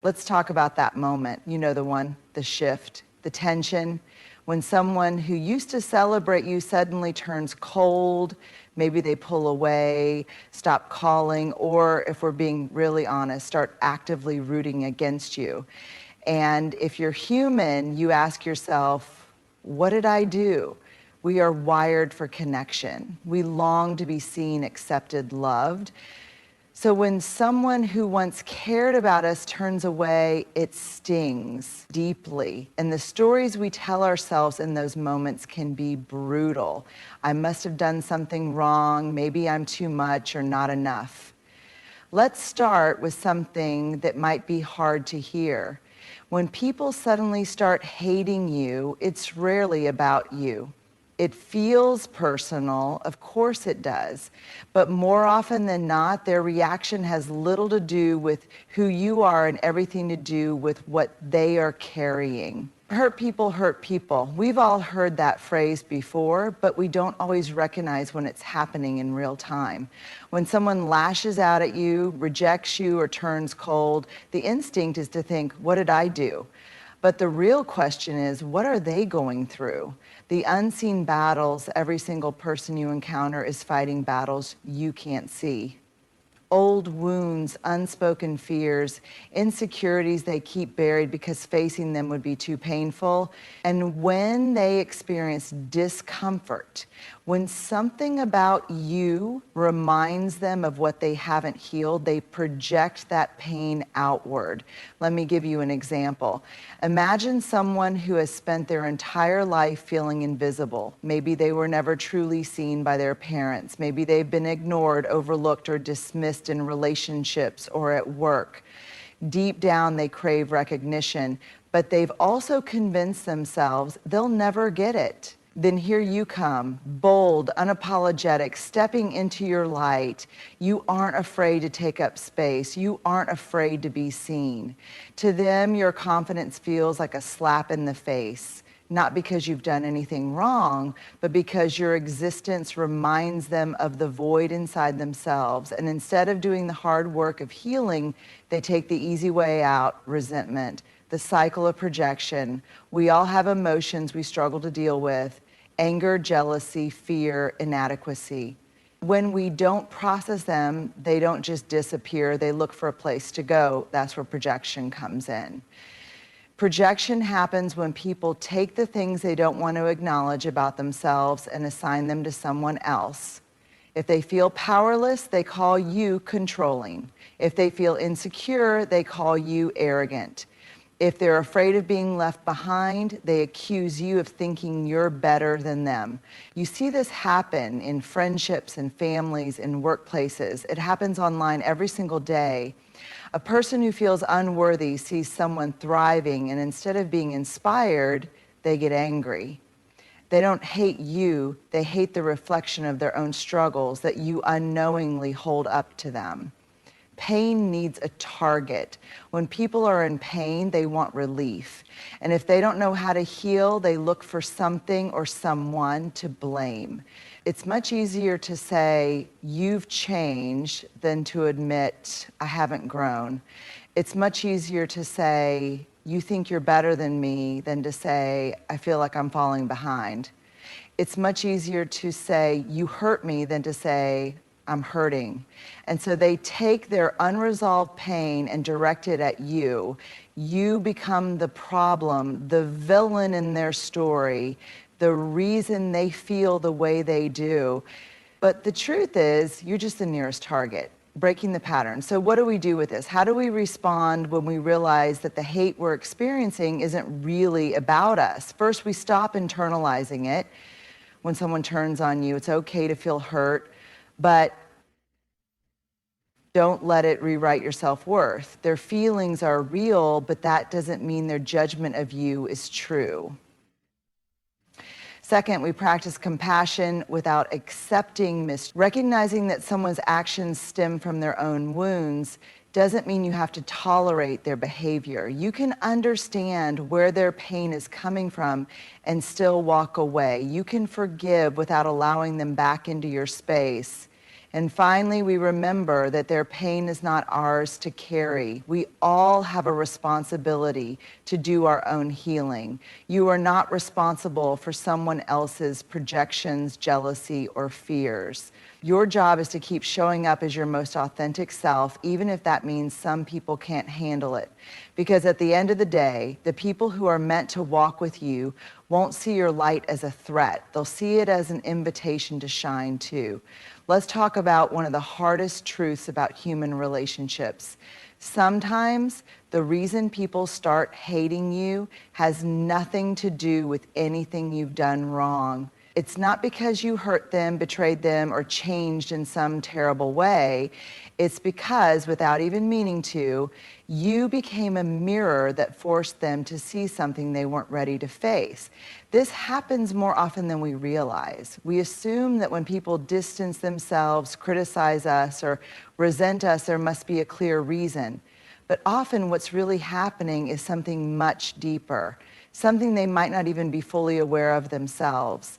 Let's talk about that moment. You know the one, the shift, the tension. When someone who used to celebrate you suddenly turns cold, maybe they pull away, stop calling, or if we're being really honest, start actively rooting against you. And if you're human, you ask yourself, what did I do? We are wired for connection. We long to be seen, accepted, loved. So when someone who once cared about us turns away, it stings deeply. And the stories we tell ourselves in those moments can be brutal. I must have done something wrong. Maybe I'm too much or not enough. Let's start with something that might be hard to hear. When people suddenly start hating you, it's rarely about you. It feels personal, of course it does, but more often than not, their reaction has little to do with who you are and everything to do with what they are carrying. Hurt people hurt people. We've all heard that phrase before, but we don't always recognize when it's happening in real time. When someone lashes out at you, rejects you, or turns cold, the instinct is to think, what did I do? But the real question is, what are they going through? The unseen battles every single person you encounter is fighting battles you can't see. Old wounds, unspoken fears, insecurities they keep buried because facing them would be too painful. And when they experience discomfort, when something about you reminds them of what they haven't healed, they project that pain outward. Let me give you an example. Imagine someone who has spent their entire life feeling invisible. Maybe they were never truly seen by their parents. Maybe they've been ignored, overlooked, or dismissed in relationships or at work. Deep down, they crave recognition, but they've also convinced themselves they'll never get it. Then here you come, bold, unapologetic, stepping into your light. You aren't afraid to take up space. You aren't afraid to be seen. To them, your confidence feels like a slap in the face, not because you've done anything wrong, but because your existence reminds them of the void inside themselves. And instead of doing the hard work of healing, they take the easy way out, resentment, the cycle of projection. We all have emotions we struggle to deal with: anger, jealousy, fear, inadequacy. When we don't process them, they don't just disappear, they look for a place to go. That's where projection comes in. Projection happens when people take the things they don't want to acknowledge about themselves and assign them to someone else. If they feel powerless, they call you controlling. If they feel insecure, they call you arrogant. If they're afraid of being left behind, they accuse you of thinking you're better than them. You see this happen in friendships and families and workplaces. It happens online every single day. A person who feels unworthy sees someone thriving, and instead of being inspired, they get angry. They don't hate you, they hate the reflection of their own struggles that you unknowingly hold up to them. Pain needs a target. When people are in pain, they want relief. And if they don't know how to heal, they look for something or someone to blame. It's much easier to say, you've changed, than to admit, I haven't grown. It's much easier to say, you think you're better than me, than to say, I feel like I'm falling behind. It's much easier to say, you hurt me, than to say, I'm hurting. And so they take their unresolved pain and direct it at you. You become the problem, the villain in their story, the reason they feel the way they do. But the truth is, you're just the nearest target, breaking the pattern. So what do we do with this? How do we respond when we realize that the hate we're experiencing isn't really about us? First, we stop internalizing it. When someone turns on you, it's okay to feel hurt, but don't let it rewrite your self-worth. Their feelings are real, but that doesn't mean their judgment of you is true. Second, we practice compassion without accepting recognizing that someone's actions stem from their own wounds doesn't mean you have to tolerate their behavior. You can understand where their pain is coming from and still walk away. You can forgive without allowing them back into your space. And finally, we remember that their pain is not ours to carry. We all have a responsibility to do our own healing. You are not responsible for someone else's projections, jealousy, or fears. Your job is to keep showing up as your most authentic self, even if that means some people can't handle it. Because at the end of the day, the people who are meant to walk with you won't see your light as a threat. They'll see it as an invitation to shine too. Let's talk about one of the hardest truths about human relationships. Sometimes the reason people start hating you has nothing to do with anything you've done wrong. It's not because you hurt them, betrayed them, or changed in some terrible way. It's because, without even meaning to, you became a mirror that forced them to see something they weren't ready to face. This happens more often than we realize. We assume that when people distance themselves, criticize us, or resent us, there must be a clear reason. But often what's really happening is something much deeper, something they might not even be fully aware of themselves.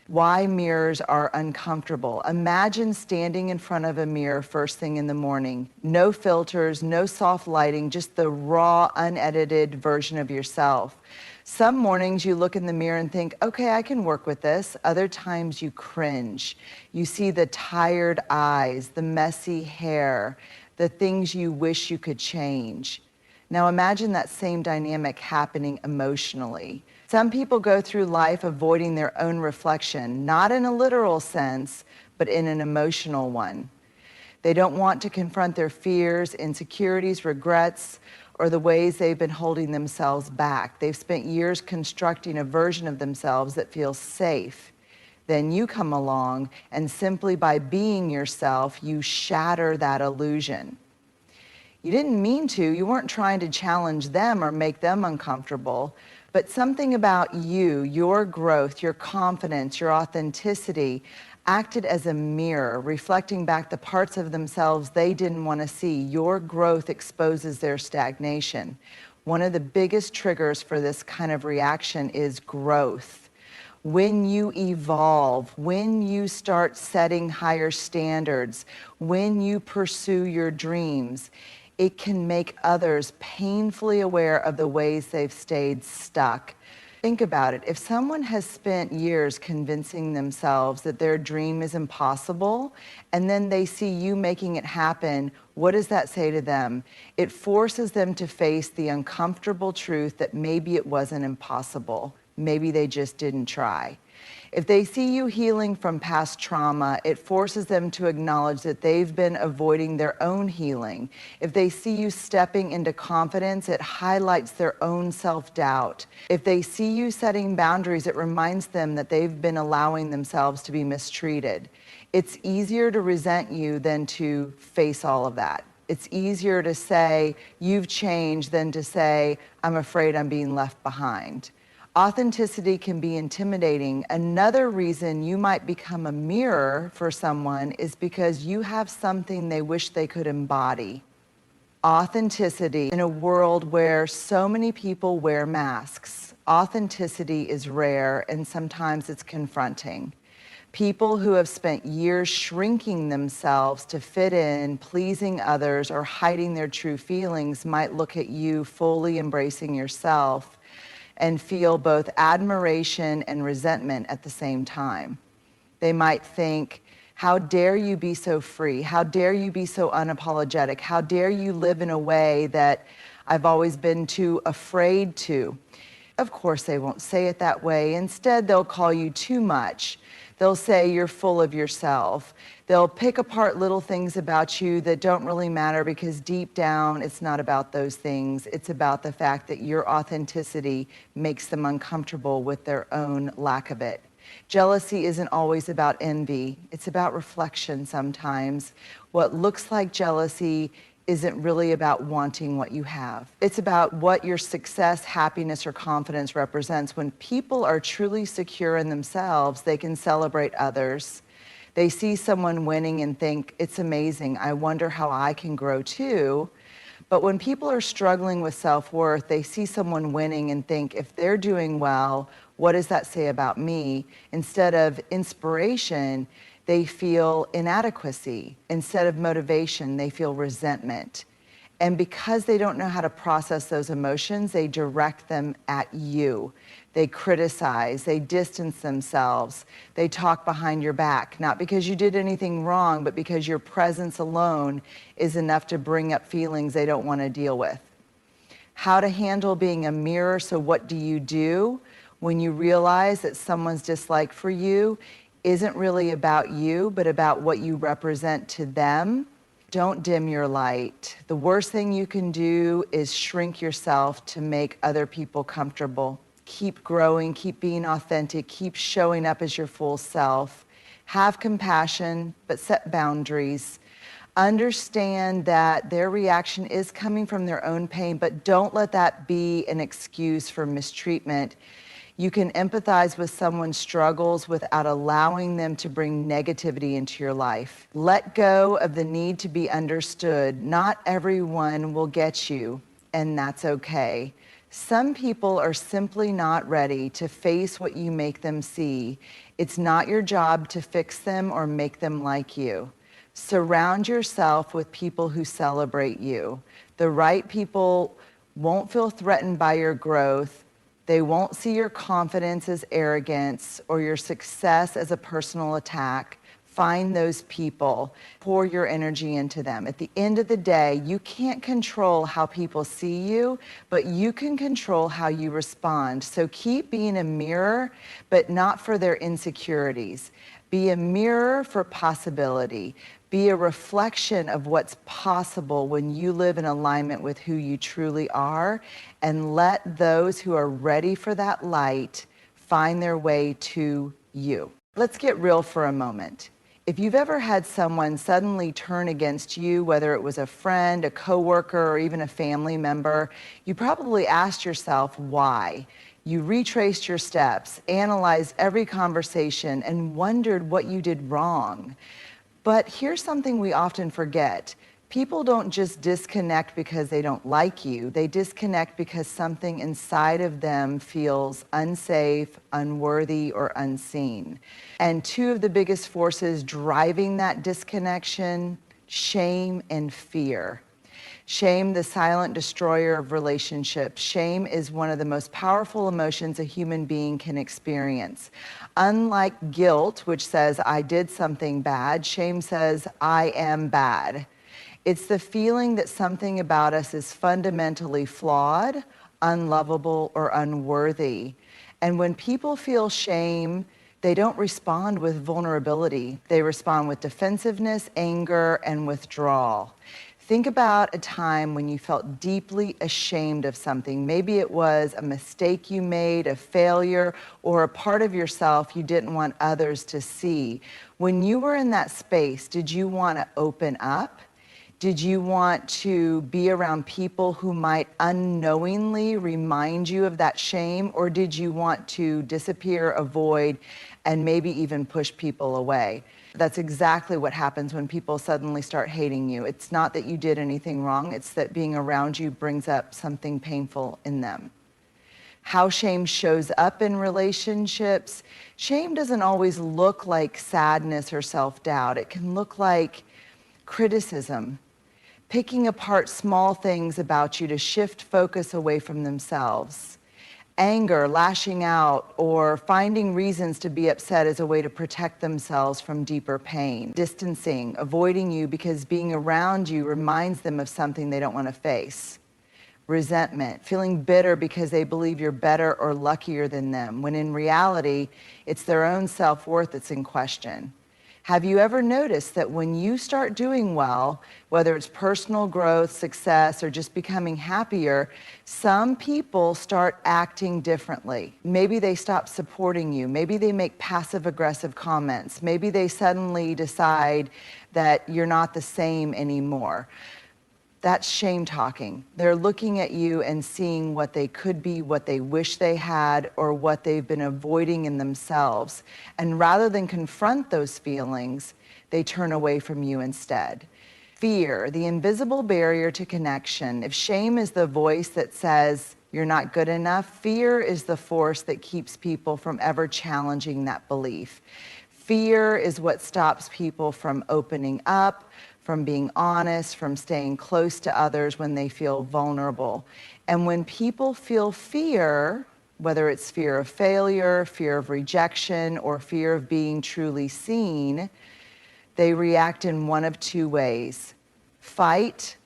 Why mirrors are uncomfortable. Imagine standing in front of a mirror first thing in the morning. No filters, no soft lighting, just the raw, unedited version of yourself. Some mornings you look in the mirror and think, okay, I can work with this. Other times you cringe. You see the tired eyes, the messy hair, the things you wish you could change. Now imagine that same dynamic happening emotionally. Some people go through life avoiding their own reflection, not in a literal sense, but in an emotional one. They don't want to confront their fears, insecurities, regrets, or the ways they've been holding themselves back. They've spent years constructing a version of themselves that feels safe. Then you come along, and simply by being yourself, you shatter that illusion. You didn't mean to. You weren't trying to challenge them or make them uncomfortable. But something about you, your growth, your confidence, your authenticity, acted as a mirror, reflecting back the parts of themselves they didn't want to see. Your growth exposes their stagnation. One of the biggest triggers for this kind of reaction is growth. When you evolve, when you start setting higher standards, when you pursue your dreams, it can make others painfully aware of the ways they've stayed stuck. Think about it. If someone has spent years convincing themselves that their dream is impossible, and then they see you making it happen, what does that say to them? It forces them to face the uncomfortable truth that maybe it wasn't impossible. Maybe they just didn't try. If they see you healing from past trauma, it forces them to acknowledge that they've been avoiding their own healing. If they see you stepping into confidence, it highlights their own self-doubt. If they see you setting boundaries, it reminds them that they've been allowing themselves to be mistreated. It's easier to resent you than to face all of that. It's easier to say, you've changed, than to say, I'm afraid I'm being left behind. Authenticity can be intimidating. Another reason you might become a mirror for someone is because you have something they wish they could embody. Authenticity in a world where so many people wear masks. Authenticity is rare, and sometimes it's confronting. People who have spent years shrinking themselves to fit in, pleasing others, or hiding their true feelings might look at you fully embracing yourself and feel both admiration and resentment at the same time. They might think, how dare you be so free? How dare you be so unapologetic? How dare you live in a way that I've always been too afraid to? Of course, they won't say it that way. Instead, they'll call you too much. They'll say you're full of yourself. They'll pick apart little things about you that don't really matter, because deep down, it's not about those things. It's about the fact that your authenticity makes them uncomfortable with their own lack of it. Jealousy isn't always about envy. It's about reflection sometimes. What looks like jealousy isn't really about wanting what you have. It's about what your success, happiness, or confidence represents. When people are truly secure in themselves, they can celebrate others. They see someone winning and think, it's amazing, I wonder how I can grow too. But when people are struggling with self-worth, they see someone winning and think, if they're doing well, what does that say about me? Instead of inspiration, they feel inadequacy. Instead of motivation, they feel resentment. And because they don't know how to process those emotions, they direct them at you. They criticize, they distance themselves, they talk behind your back, not because you did anything wrong, but because your presence alone is enough to bring up feelings they don't want to deal with. How to handle being a mirror. So what do you do when you realize that someone's dislike for you isn't really about you, but about what you represent to them? Don't dim your light. The worst thing you can do is shrink yourself to make other people comfortable. Keep growing, keep being authentic, keep showing up as your full self. Have compassion, but set boundaries. Understand that their reaction is coming from their own pain, but don't let that be an excuse for mistreatment. You can empathize with someone's struggles without allowing them to bring negativity into your life. Let go of the need to be understood. Not everyone will get you, and that's okay. Some people are simply not ready to face what you make them see. It's not your job to fix them or make them like you. Surround yourself with people who celebrate you. The right people won't feel threatened by your growth. They won't see your confidence as arrogance or your success as a personal attack. Find those people, pour your energy into them. At the end of the day, you can't control how people see you, but you can control how you respond. So keep being a mirror, but not for their insecurities. Be a mirror for possibility. Be a reflection of what's possible when you live in alignment with who you truly are, and let those who are ready for that light find their way to you. Let's get real for a moment. If you've ever had someone suddenly turn against you, whether it was a friend, a coworker, or even a family member, you probably asked yourself why. You retraced your steps, analyzed every conversation, and wondered what you did wrong. But here's something we often forget. People don't just disconnect because they don't like you. They disconnect because something inside of them feels unsafe, unworthy, or unseen. And two of the biggest forces driving that disconnection, shame and fear. Shame, the silent destroyer of relationships. Shame is one of the most powerful emotions a human being can experience. Unlike guilt, which says, I did something bad, shame says, I am bad. It's the feeling that something about us is fundamentally flawed, unlovable, or unworthy. And when people feel shame, they don't respond with vulnerability. They respond with defensiveness, anger, and withdrawal. Think about a time when you felt deeply ashamed of something. Maybe it was a mistake you made, a failure, or a part of yourself you didn't want others to see. When you were in that space, did you want to open up? Did you want to be around people who might unknowingly remind you of that shame? Or did you want to disappear, avoid, and maybe even push people away? That's exactly what happens when people suddenly start hating you. It's not that you did anything wrong, it's that being around you brings up something painful in them. How shame shows up in relationships. Shame doesn't always look like sadness or self-doubt. It can look like criticism, picking apart small things about you to shift focus away from themselves. Anger, lashing out, or finding reasons to be upset as a way to protect themselves from deeper pain. Distancing, avoiding you because being around you reminds them of something they don't want to face. Resentment, feeling bitter because they believe you're better or luckier than them, when in reality, it's their own self-worth that's in question. Have you ever noticed that when you start doing well, whether it's personal growth, success, or just becoming happier, some people start acting differently? Maybe they stop supporting you. Maybe they make passive-aggressive comments. Maybe they suddenly decide that you're not the same anymore. That's shame talking. They're looking at you and seeing what they could be, what they wish they had, or what they've been avoiding in themselves. And rather than confront those feelings, they turn away from you instead. Fear, the invisible barrier to connection. If shame is the voice that says you're not good enough, fear is the force that keeps people from ever challenging that belief. Fear is what stops people from opening up, from being honest, from staying close to others when they feel vulnerable. And when people feel fear, whether it's fear of failure, fear of rejection, or fear of being truly seen, they react in one of two ways: fight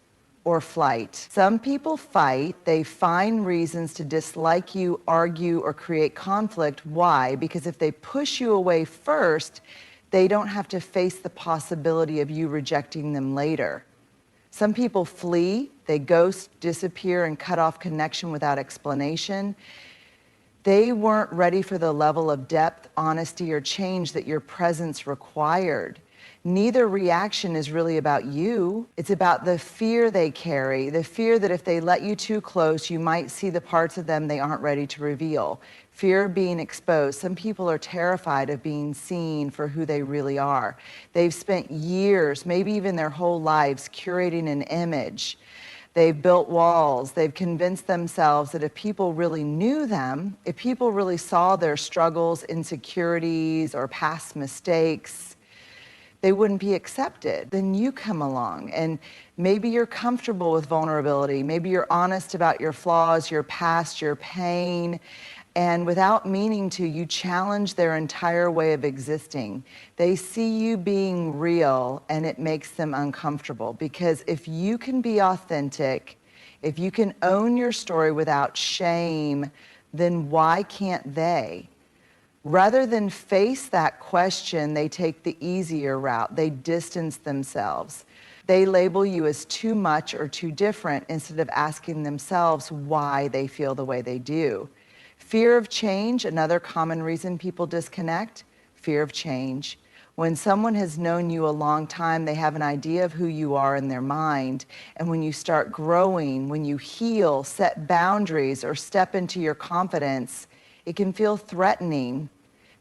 or flight. Some people fight. They find reasons to dislike you, argue, or create conflict. Why? Because if they push you away first, they don't have to face the possibility of you rejecting them later. Some people flee. They ghost, disappear, and cut off connection without explanation. They weren't ready for the level of depth, honesty, or change that your presence required. Neither reaction is really about you. It's about the fear they carry, the fear that if they let you too close, you might see the parts of them they aren't ready to reveal. Fear of being exposed. Some people are terrified of being seen for who they really are. They've spent years, maybe even their whole lives, curating an image. They've built walls. They've convinced themselves that if people really knew them, if people really saw their struggles, insecurities, or past mistakes, they wouldn't be accepted. Then you come along and maybe you're comfortable with vulnerability. Maybe you're honest about your flaws, your past, your pain. And without meaning to, you challenge their entire way of existing. They see you being real and it makes them uncomfortable, because if you can be authentic, if you can own your story without shame, then why can't they? Rather than face that question, they take the easier route. They distance themselves. They label you as too much or too different instead of asking themselves why they feel the way they do. Fear of change, another common reason people disconnect. Fear of change. When someone has known you a long time, they have an idea of who you are in their mind. And when you start growing, when you heal, set boundaries, or step into your confidence, it can feel threatening,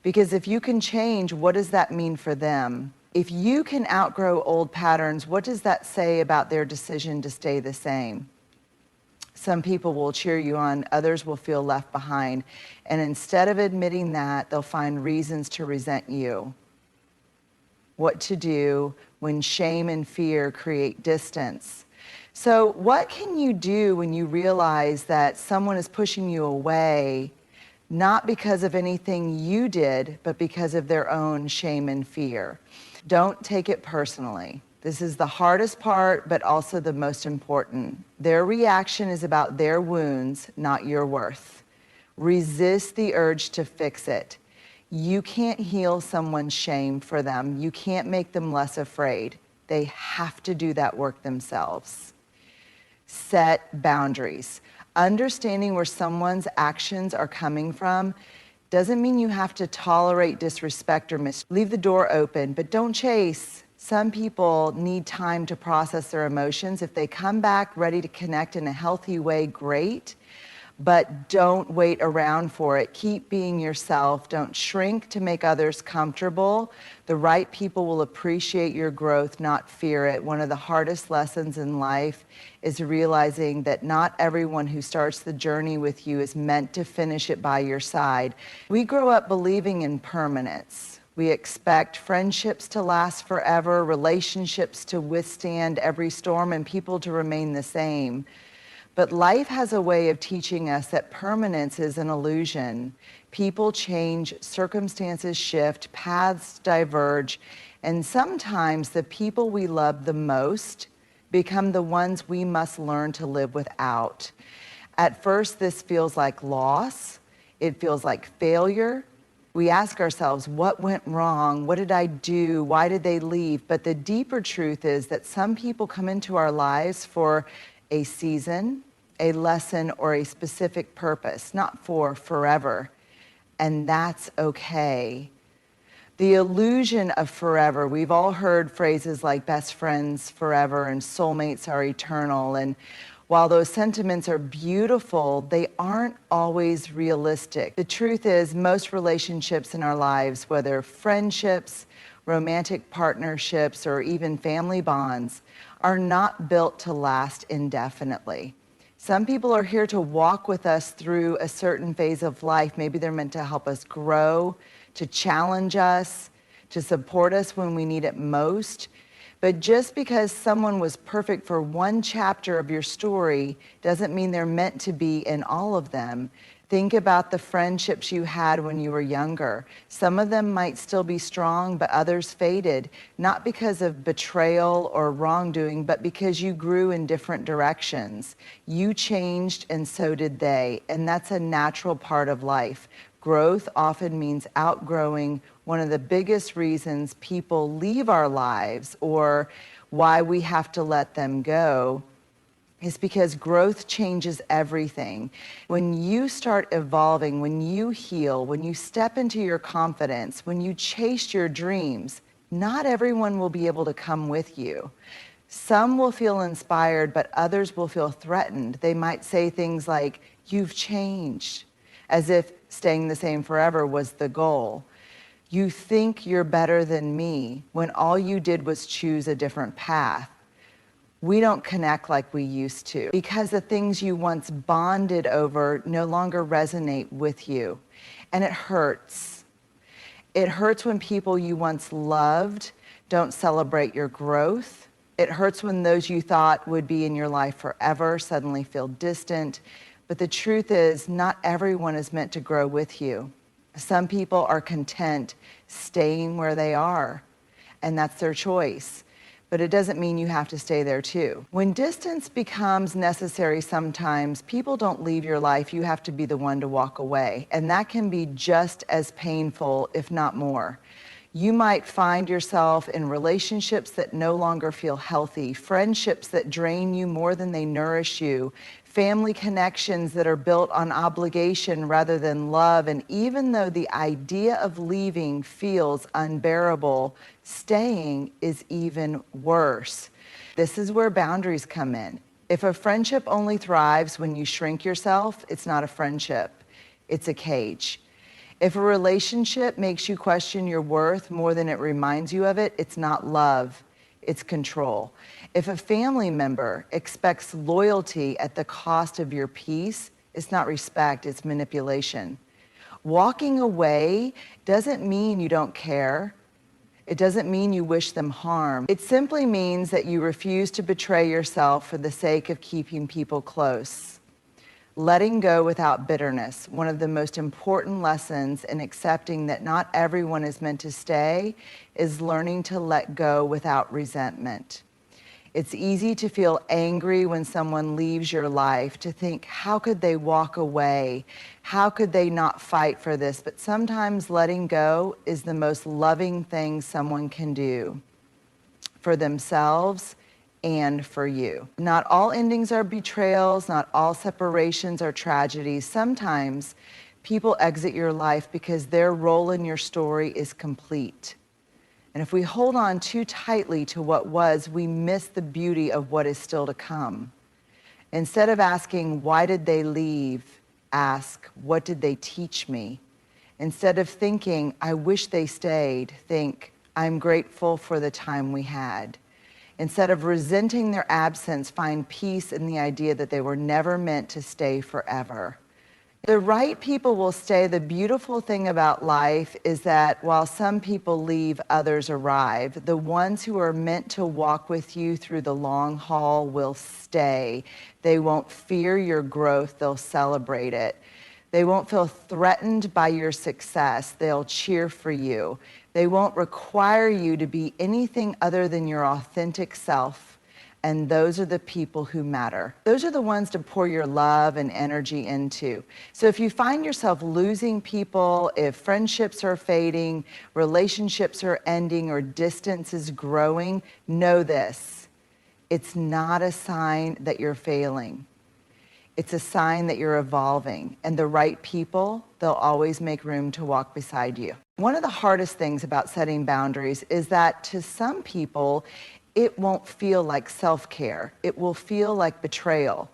because if you can change, what does that mean for them? If you can outgrow old patterns, what does that say about their decision to stay the same? Some people will cheer you on, others will feel left behind. And instead of admitting that, they'll find reasons to resent you. What to do when shame and fear create distance? So what can you do when you realize that someone is pushing you away, not because of anything you did, but because of their own shame and fear? Don't take it personally. This is the hardest part, but also the most important. Their reaction is about their wounds, not your worth. Resist the urge to fix it. You can't heal someone's shame for them. You can't make them less afraid. They have to do that work themselves. Set boundaries. Understanding where someone's actions are coming from doesn't mean you have to tolerate disrespect or leave the door open, but don't chase. Some people need time to process their emotions. If they come back ready to connect in a healthy way, great, but don't wait around for it. Keep being yourself. Don't shrink to make others comfortable. The right people will appreciate your growth, not fear it. One of the hardest lessons in life is realizing that not everyone who starts the journey with you is meant to finish it by your side. We grow up believing in permanence. We expect friendships to last forever, relationships to withstand every storm, and people to remain the same. But life has a way of teaching us that permanence is an illusion. People change, circumstances shift, paths diverge, and sometimes the people we love the most become the ones we must learn to live without. At first, this feels like loss. It feels like failure. We ask ourselves, what went wrong? What did I do? Why did they leave? But the deeper truth is that some people come into our lives for a season, a lesson, or a specific purpose, not for forever. And that's okay. The illusion of forever. We've all heard phrases like best friends forever and soulmates are eternal. And while those sentiments are beautiful, they aren't always realistic. The truth is, most relationships in our lives, whether friendships, romantic partnerships, or even family bonds, are not built to last indefinitely. Some people are here to walk with us through a certain phase of life. Maybe they're meant to help us grow, to challenge us, to support us when we need it most. But just because someone was perfect for one chapter of your story doesn't mean they're meant to be in all of them. Think about the friendships you had when you were younger. Some of them might still be strong, but others faded, not because of betrayal or wrongdoing, but because you grew in different directions. You changed and so did they, and that's a natural part of life. Growth often means outgrowing one of the biggest reasons people leave our lives or why we have to let them go is because growth changes everything. When you start evolving, when you heal, when you step into your confidence, when you chase your dreams, not everyone will be able to come with you. Some will feel inspired, but others will feel threatened. They might say things like, "You've changed," as if staying the same forever was the goal. "You think you're better than me," when all you did was choose a different path. We don't connect like we used to because the things you once bonded over no longer resonate with you. And it hurts. It hurts when people you once loved don't celebrate your growth. It hurts when those you thought would be in your life forever suddenly feel distant. But the truth is, not everyone is meant to grow with you. Some people are content staying where they are, and that's their choice. But it doesn't mean you have to stay there too. When distance becomes necessary sometimes, people don't leave your life, you have to be the one to walk away. And that can be just as painful, if not more. You might find yourself in relationships that no longer feel healthy, friendships that drain you more than they nourish you, family connections that are built on obligation rather than love. And even though the idea of leaving feels unbearable, staying is even worse. This is where boundaries come in. If a friendship only thrives when you shrink yourself, it's not a friendship, it's a cage. If a relationship makes you question your worth more than it reminds you of it, it's not love, it's control. If a family member expects loyalty at the cost of your peace, it's not respect, it's manipulation. Walking away doesn't mean you don't care. It doesn't mean you wish them harm. It simply means that you refuse to betray yourself for the sake of keeping people close. Letting go without bitterness, one of the most important lessons in accepting that not everyone is meant to stay, is learning to let go without resentment. It's easy to feel angry when someone leaves your life, to think, how could they walk away? How could they not fight for this? But sometimes letting go is the most loving thing someone can do for themselves and for you. Not all endings are betrayals, not all separations are tragedies. Sometimes people exit your life because their role in your story is complete. And if we hold on too tightly to what was, we miss the beauty of what is still to come. Instead of asking, why did they leave? Ask, what did they teach me? Instead of thinking, I wish they stayed, think, I'm grateful for the time we had. Instead of resenting their absence, find peace in the idea that they were never meant to stay forever. The right people will stay. The beautiful thing about life is that while some people leave, others arrive. The ones who are meant to walk with you through the long haul will stay. They won't fear your growth, they'll celebrate it. They won't feel threatened by your success, they'll cheer for you. They won't require you to be anything other than your authentic self. And those are the people who matter. Those are the ones to pour your love and energy into. So if you find yourself losing people, if friendships are fading, relationships are ending, or distance is growing, know this. It's not a sign that you're failing. It's a sign that you're evolving. And the right people, they'll always make room to walk beside you. One of the hardest things about setting boundaries is that to some people, it won't feel like self-care. It will feel like betrayal.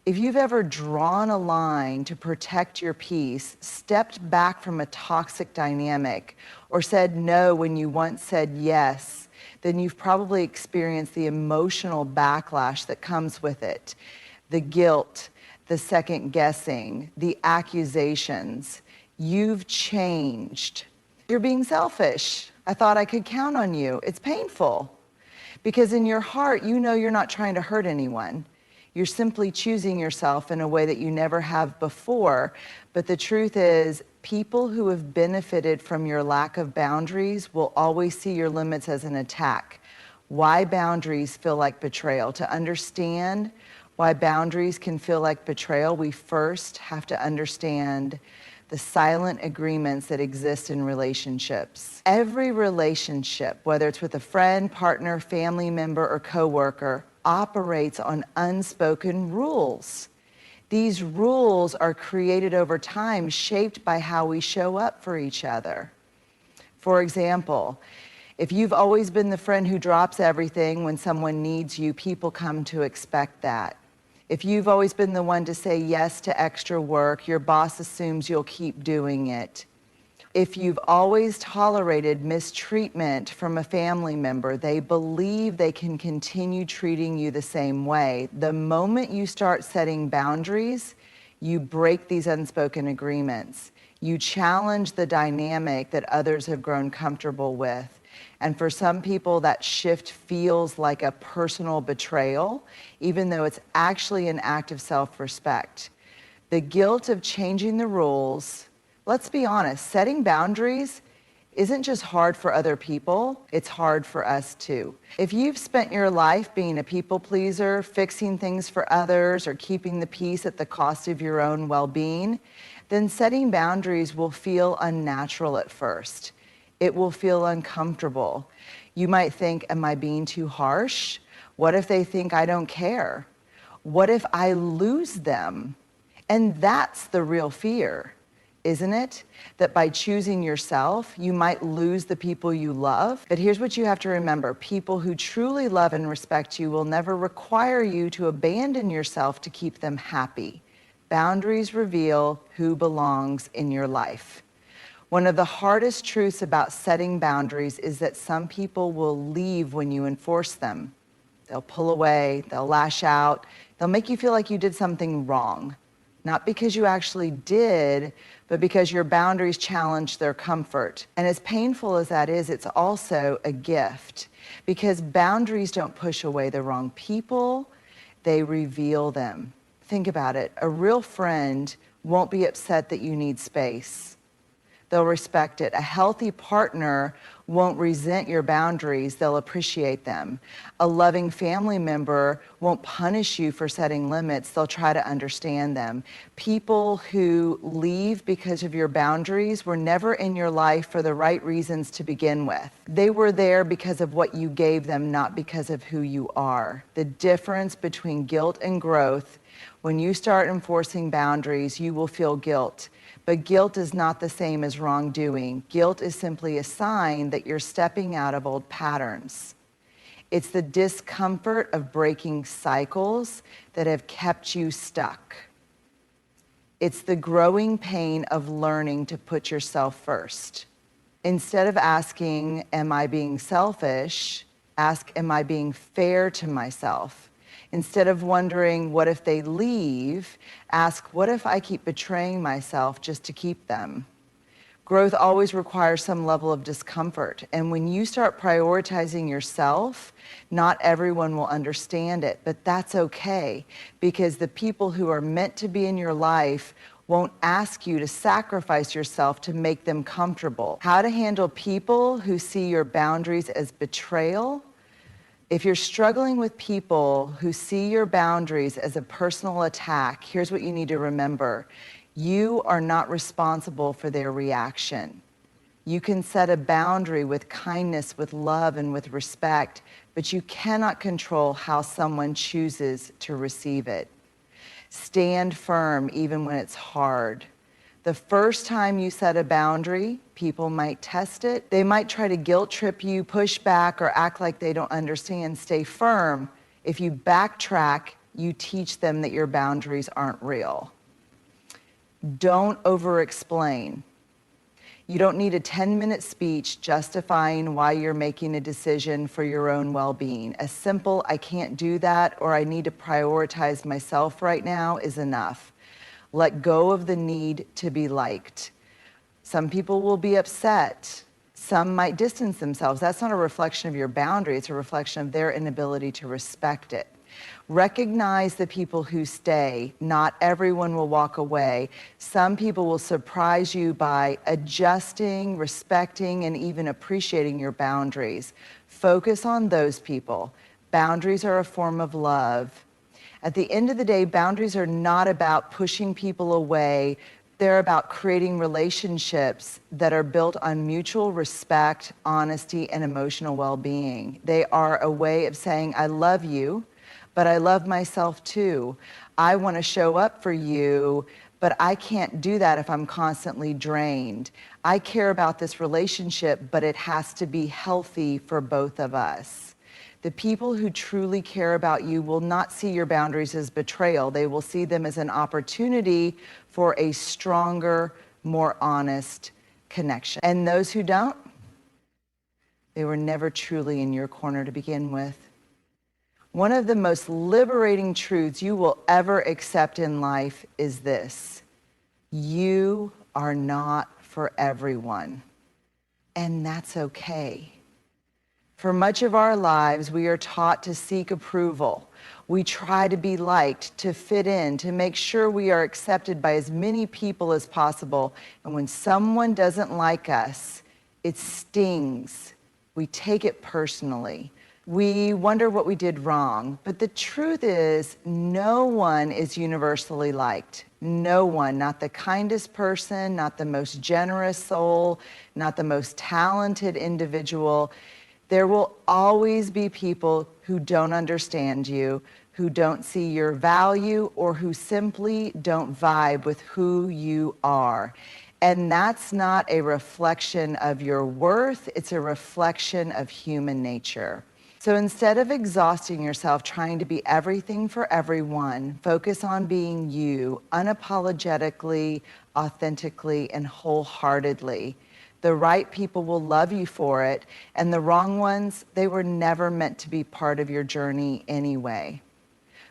If you've ever drawn a line to protect your peace, stepped back from a toxic dynamic, or said no when you once said yes, then you've probably experienced the emotional backlash that comes with it. The guilt, the second guessing, the accusations. You've changed. You're being selfish. I thought I could count on you. It's painful because in your heart, you know you're not trying to hurt anyone. You're simply choosing yourself in a way that you never have before. But the truth is, people who have benefited from your lack of boundaries will always see your limits as an attack. Why boundaries feel like betrayal? To understand why boundaries can feel like betrayal, we first have to understand the silent agreements that exist in relationships. Every relationship, whether it's with a friend, partner, family member, or coworker, operates on unspoken rules. These rules are created over time, shaped by how we show up for each other. For example, if you've always been the friend who drops everything when someone needs you, people come to expect that. If you've always been the one to say yes to extra work, your boss assumes you'll keep doing it. If you've always tolerated mistreatment from a family member, they believe they can continue treating you the same way. The moment you start setting boundaries, you break these unspoken agreements. You challenge the dynamic that others have grown comfortable with. And for some people, that shift feels like a personal betrayal, even though it's actually an act of self-respect. The guilt of changing the rules, let's be honest, setting boundaries isn't just hard for other people, it's hard for us too. If you've spent your life being a people pleaser, fixing things for others, or keeping the peace at the cost of your own well-being, then setting boundaries will feel unnatural at first. It will feel uncomfortable. You might think, am I being too harsh? What if they think I don't care? What if I lose them? And that's the real fear, isn't it? That by choosing yourself, you might lose the people you love. But here's what you have to remember. People who truly love and respect you will never require you to abandon yourself to keep them happy. Boundaries reveal who belongs in your life. One of the hardest truths about setting boundaries is that some people will leave when you enforce them. They'll pull away, they'll lash out, they'll make you feel like you did something wrong. Not because you actually did, but because your boundaries challenge their comfort. And as painful as that is, it's also a gift. Because boundaries don't push away the wrong people, they reveal them. Think about it. A real friend won't be upset that you need space. They'll respect it. A healthy partner won't resent your boundaries, they'll appreciate them. A loving family member won't punish you for setting limits, they'll try to understand them. People who leave because of your boundaries were never in your life for the right reasons to begin with. They were there because of what you gave them, not because of who you are. The difference between guilt and growth: when you start enforcing boundaries, you will feel guilt. But guilt is not the same as wrongdoing. Guilt is simply a sign that you're stepping out of old patterns. It's the discomfort of breaking cycles that have kept you stuck. It's the growing pain of learning to put yourself first. Instead of asking, am I being selfish? Ask, am I being fair to myself? Instead of wondering, what if they leave? Ask, what if I keep betraying myself just to keep them? Growth always requires some level of discomfort. And when you start prioritizing yourself, not everyone will understand it, but that's okay, because the people who are meant to be in your life won't ask you to sacrifice yourself to make them comfortable. How to handle people who see your boundaries as betrayal? If you're struggling with people who see your boundaries as a personal attack, here's what you need to remember. You are not responsible for their reaction. You can set a boundary with kindness, with love, and with respect, but you cannot control how someone chooses to receive it. Stand firm even when it's hard. The first time you set a boundary, people might test it. They might try to guilt trip you, push back, or act like they don't understand. Stay firm. If you backtrack, you teach them that your boundaries aren't real. Don't over-explain. You don't need a 10-minute speech justifying why you're making a decision for your own well-being. A simple, I can't do that, or I need to prioritize myself right now is enough. Let go of the need to be liked. Some people will be upset. Some might distance themselves. That's not a reflection of your boundary, it's a reflection of their inability to respect it. Recognize the people who stay. Not everyone will walk away. Some people will surprise you by adjusting, respecting, and even appreciating your boundaries. Focus on those people. Boundaries are a form of love. At the end of the day, boundaries are not about pushing people away. They're about creating relationships that are built on mutual respect, honesty, and emotional well-being. They are a way of saying, I love you, but I love myself too. I want to show up for you, but I can't do that if I'm constantly drained. I care about this relationship, but it has to be healthy for both of us. The people who truly care about you will not see your boundaries as betrayal. They will see them as an opportunity for a stronger, more honest connection. And those who don't, they were never truly in your corner to begin with. One of the most liberating truths you will ever accept in life is this: you are not for everyone, and that's okay. For much of our lives, we are taught to seek approval. We try to be liked, to fit in, to make sure we are accepted by as many people as possible. And when someone doesn't like us, it stings. We take it personally. We wonder what we did wrong. But the truth is, no one is universally liked. No one, not the kindest person, not the most generous soul, not the most talented individual. There will always be people who don't understand you, who don't see your value, or who simply don't vibe with who you are. And that's not a reflection of your worth, it's a reflection of human nature. So instead of exhausting yourself trying to be everything for everyone, focus on being you, unapologetically, authentically, and wholeheartedly. The right people will love you for it, and the wrong ones, they were never meant to be part of your journey anyway.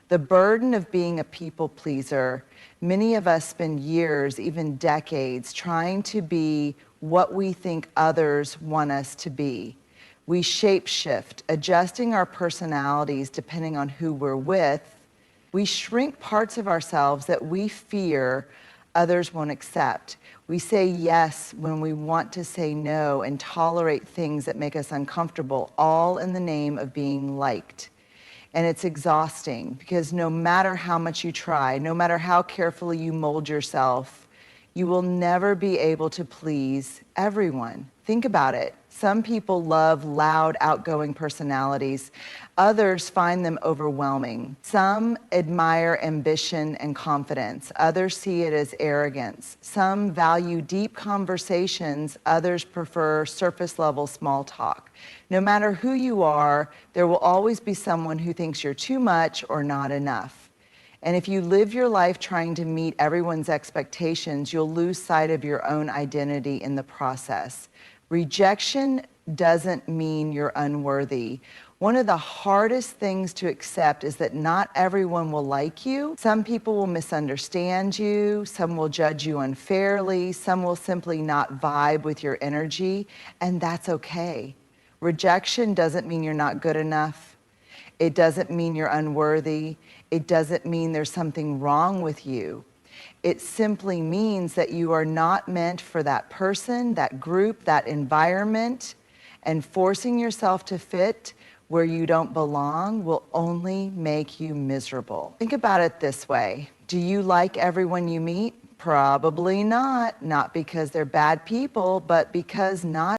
The burden of being a people pleaser, many of us spend years, even decades, trying to be what we think others want us to be. We shape-shift, adjusting our personalities depending on who we're with. We shrink parts of ourselves that we fear others won't accept. We say yes when we want to say no and tolerate things that make us uncomfortable, all in the name of being liked. And it's exhausting because no matter how much you try, no matter how carefully you mold yourself, you will never be able to please everyone. Think about it. Some people love loud, outgoing personalities. Others find them overwhelming. Some admire ambition and confidence. Others see it as arrogance. Some value deep conversations. Others prefer surface-level small talk. No matter who you are, there will always be someone who thinks you're too much or not enough. And if you live your life trying to meet everyone's expectations, you'll lose sight of your own identity in the process. Rejection doesn't mean you're unworthy. One of the hardest things to accept is that not everyone will like you. Some people will misunderstand you. Some will judge you unfairly. Some will simply not vibe with your energy, and that's okay. Rejection doesn't mean you're not good enough. It doesn't mean you're unworthy. It doesn't mean there's something wrong with you. It simply means that you are not meant for that person, that group, that environment, and forcing yourself to fit where you don't belong will only make you miserable. Think about it this way. Do you like everyone you meet? Probably not. Not because they're bad people, but because not